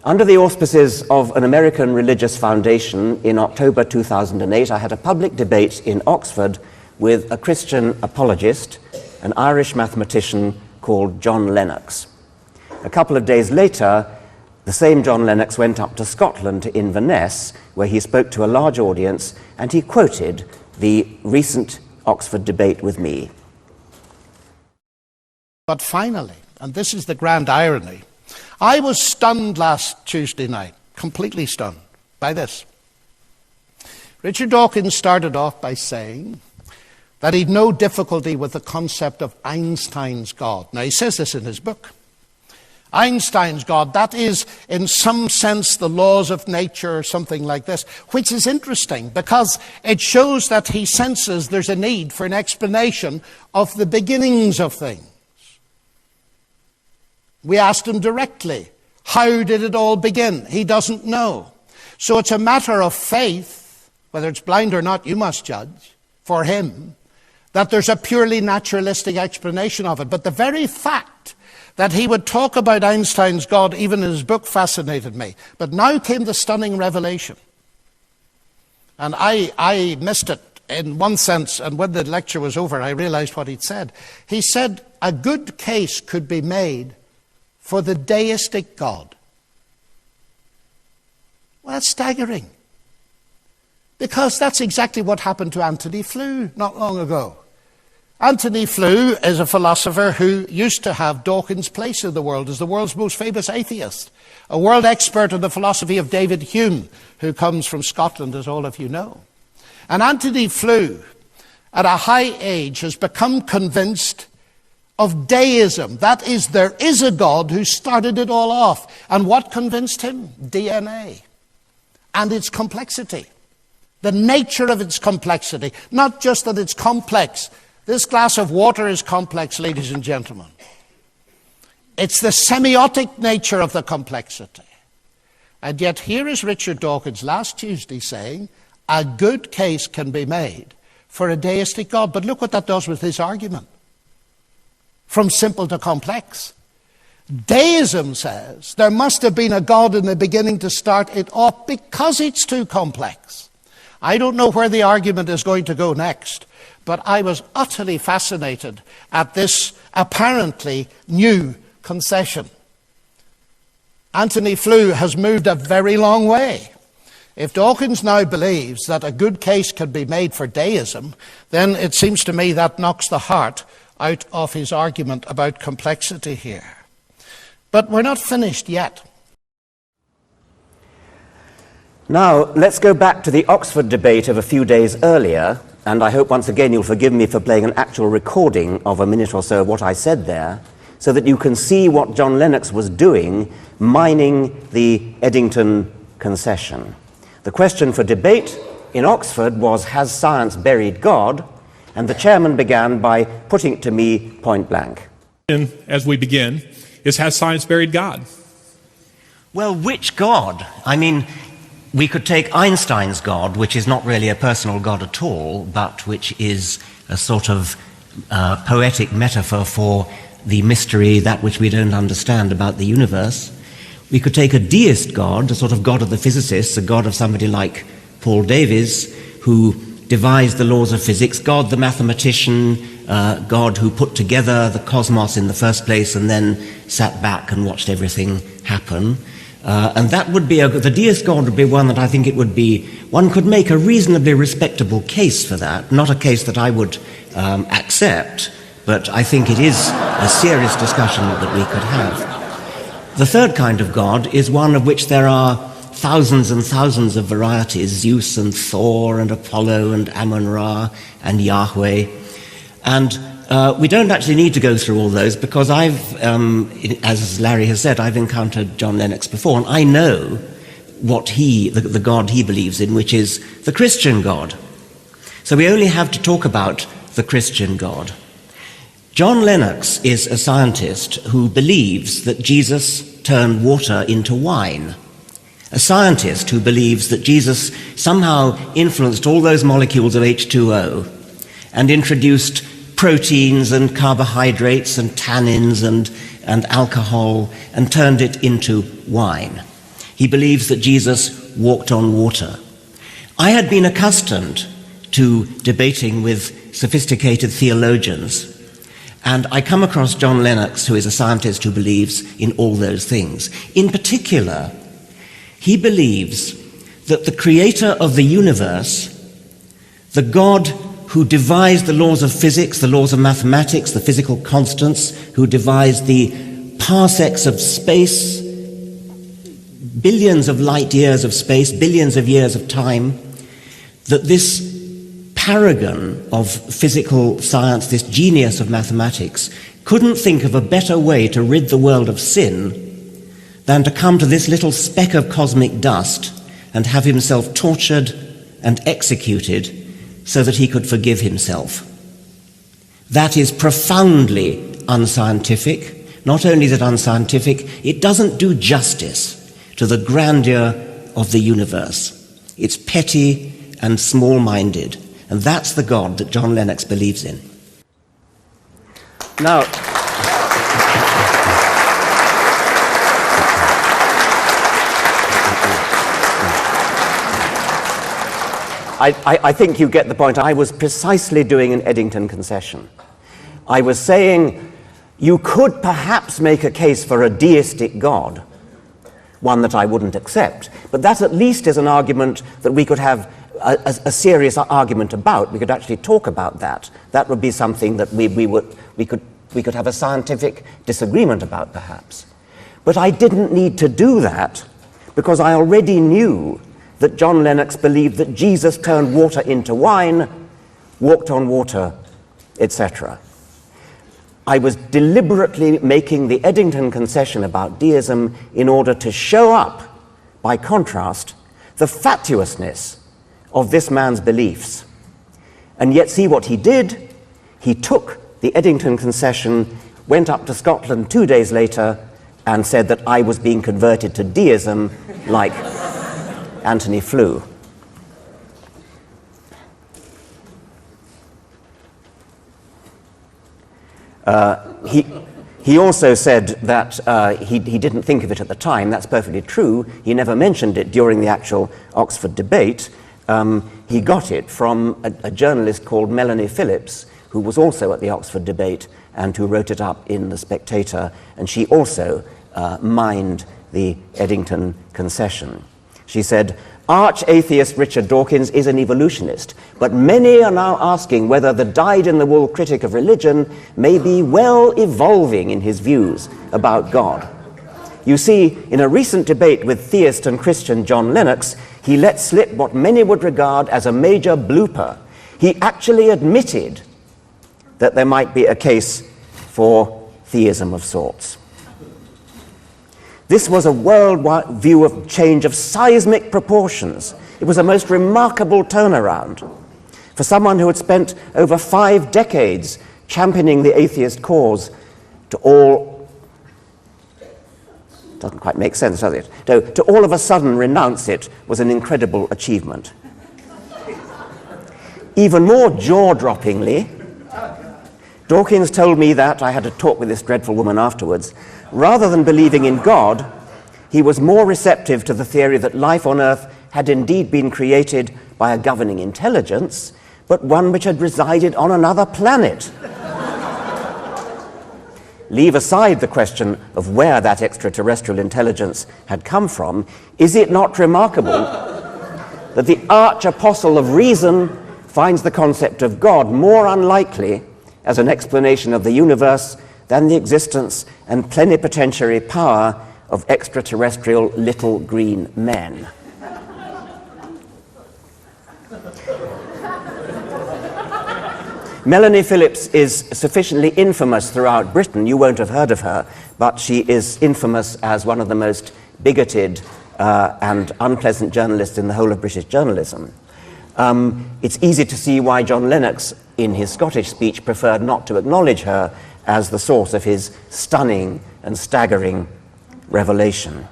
Under the auspices of an American religious foundation in October 2008, I had a public debate in Oxford with a Christian apologist, an Irish mathematician called John Lennox. A couple of days later, the same John Lennox went up to Scotland, to Inverness, where he spoke to a large audience, and he quoted the recent Oxford debate with me. But finally, and this is the grand irony, I was stunned last Tuesday night, completely stunned by this. Richard Dawkins started off by saying that he'd no difficulty with the concept of Einstein's God. Now, he says this in his book. Einstein's God, that is, in some sense, the laws of nature or something like this, which is interesting because it shows that he senses there's a need for an explanation of the beginnings of things. We asked him directly, how did it all begin? He doesn't know. So it's a matter of faith, whether it's blind or not, you must judge, for him, that there's a purely naturalistic explanation of it. But the very fact that he would talk about Einstein's God, even in his book, fascinated me. But now came the stunning revelation. And I missed it in one sense, and when the lecture was over, I realized what he'd said. He said a good case could be made for the deistic God. Well, that's staggering. Because that's exactly what happened to Antony Flew not long ago. Antony Flew is a philosopher who used to have Dawkins' place in the world as the world's most famous atheist, a world expert in the philosophy of David Hume, who comes from Scotland, as all of you know. And Antony Flew, at a high age, has become convinced of deism. That is, there is a God who started it all off. And what convinced him? DNA. And its complexity. The nature of its complexity. Not just that it's complex. This glass of water is complex, ladies and gentlemen. It's the semiotic nature of the complexity. And yet here is Richard Dawkins last Tuesday saying, a good case can be made for a deistic God. But look what that does with his argument. From simple to complex. Deism says there must have been a God in the beginning to start it off because it's too complex. I don't know where the argument is going to go next, but I was utterly fascinated at this apparently new concession. Antony Flew has moved a very long way. If Dawkins now believes that a good case can be made for deism, then it seems to me that knocks the heart out of his argument about complexity here. But we're not finished yet. Now, let's go back to the Oxford debate of a few days earlier, and I hope once again you'll forgive me for playing an actual recording of a minute or so of what I said there, so that you can see what John Lennox was doing, mining the Eddington concession. The question for debate in Oxford was, has science buried God? And the chairman began by putting it to me point blank. As we begin, is, has science buried God? Well, which God? I mean, we could take Einstein's God, which is not really a personal God at all, but which is a sort of poetic metaphor for the mystery, that which we don't understand about the universe. We could take a deist God, a sort of God of the physicists, a God of somebody like Paul Davies, who devised the laws of physics, God the mathematician, God who put together the cosmos in the first place and then sat back and watched everything happen. And that would be, the deist God would be one that I think it would be, one could make a reasonably respectable case for that, not a case that I would accept, but I think it is a serious discussion that we could have. The third kind of God is one of which there are thousands and thousands of varieties, Zeus and Thor and Apollo and Amun-Ra and Yahweh. And we don't actually need to go through all those because I've, as Larry has said, I've encountered John Lennox before, and I know what the God he believes in, which is the Christian God. So we only have to talk about the Christian God. John Lennox is a scientist who believes that Jesus turned water into wine. A scientist who believes that Jesus somehow influenced all those molecules of H2O and introduced proteins and carbohydrates and tannins and alcohol and turned it into wine. He believes that Jesus walked on water. I had been accustomed to debating with sophisticated theologians, and I come across John Lennox, who is a scientist who believes in all those things. In particular, he believes that the creator of the universe, the God who devised the laws of physics, the laws of mathematics, the physical constants, who devised the parsecs of space, billions of light years of space, billions of years of time, that this paragon of physical science, this genius of mathematics, couldn't think of a better way to rid the world of sin than to come to this little speck of cosmic dust and have himself tortured and executed so that he could forgive himself. That is profoundly unscientific. Not only is it unscientific, it doesn't do justice to the grandeur of the universe. It's petty and small-minded, and that's the God that John Lennox believes in. Now, I think you get the point. I was precisely doing an Eddington concession. I was saying you could perhaps make a case for a deistic God, one that I wouldn't accept, but that at least is an argument that we could have a serious argument about. We could actually talk about that. That would be something that we could have a scientific disagreement about, perhaps. But I didn't need to do that because I already knew that John Lennox believed that Jesus turned water into wine, walked on water, etc. I was deliberately making the Eddington concession about deism in order to show up, by contrast, the fatuousness of this man's beliefs. And yet see what he did? He took the Eddington concession, went up to Scotland 2 days later, and said that I was being converted to deism like Anthony Flew. He also said that he didn't think of it at the time. That's perfectly true. He never mentioned it during the actual Oxford debate. He got it from a journalist called Melanie Phillips, who was also at the Oxford debate and who wrote it up in The Spectator, and she also mined the Eddington concession. She said, "Arch-atheist Richard Dawkins is an evolutionist, but many are now asking whether the dyed-in-the-wool critic of religion may be well evolving in his views about God." You see, in a recent debate with theist and Christian John Lennox, he let slip what many would regard as a major blooper. He actually admitted that there might be a case for theism of sorts. This was a worldwide view of change of seismic proportions. It was a most remarkable turnaround for someone who had spent over 5 decades championing the atheist cause to all, doesn't quite make sense, does it? To all of a sudden renounce it was an incredible achievement. Even more jaw-droppingly, Dawkins told me that, I had a talk with this dreadful woman afterwards, rather than believing in God, he was more receptive to the theory that life on Earth had indeed been created by a governing intelligence, but one which had resided on another planet. Leave aside the question of where that extraterrestrial intelligence had come from, is it not remarkable that the arch-apostle of reason finds the concept of God more unlikely as an explanation of the universe than the existence and plenipotentiary power of extraterrestrial little green men? Melanie Phillips is sufficiently infamous throughout Britain. You won't have heard of her, but she is infamous as one of the most bigoted and unpleasant journalists in the whole of British journalism. It's easy to see why John Lennox, in his Scottish speech, preferred not to acknowledge her as the source of his stunning and staggering revelation.